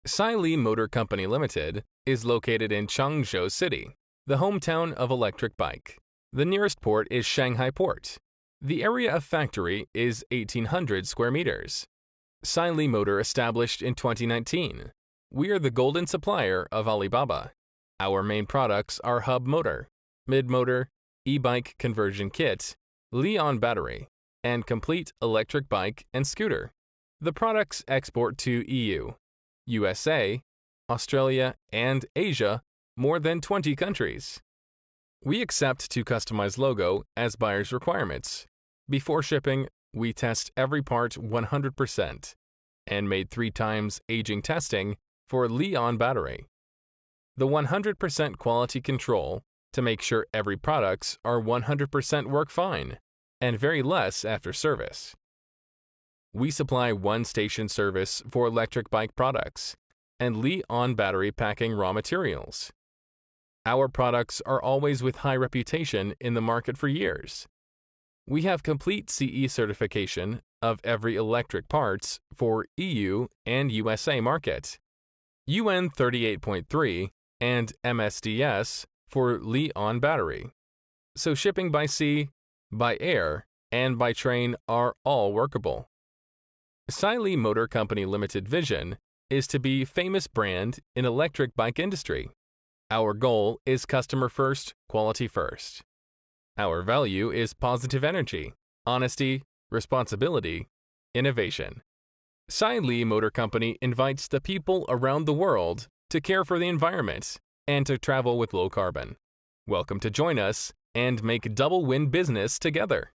Sailimotor Company Limited is located in Changzhou City, the hometown of electric bike. The nearest port is Shanghai Port. The area of factory is 1,800 square meters. Sailimotor established in 2019. We are the golden supplier of Alibaba. Our main products are hub motor, mid-motor, e-bike conversion kit, Li-ion battery, and complete electric bike and scooter. The products export to EU, USA, Australia, and Asia, more than 20 countries. We accept to customize logo as buyer's requirements. Before shipping, we test every part 100% and made 3 times aging testing for Li-ion battery. The 100% quality control to make sure every products are 100% work fine and very less after service. We supply one-station service for electric bike products and Li-ion battery packing raw materials. Our products are always with high reputation in the market for years. We have complete CE certification of every electric parts for EU and USA market, UN 38.3 and MSDS for Li-ion battery. So shipping by sea, by air, and by train are all workable. Sailimotor Company Limited vision is to be famous brand in electric bike industry. Our goal is customer first, quality first. Our value is positive energy, honesty, responsibility, innovation. Sailimotor Company invites the people around the world to care for the environment and to travel with low carbon. Welcome to join us and make double win business together.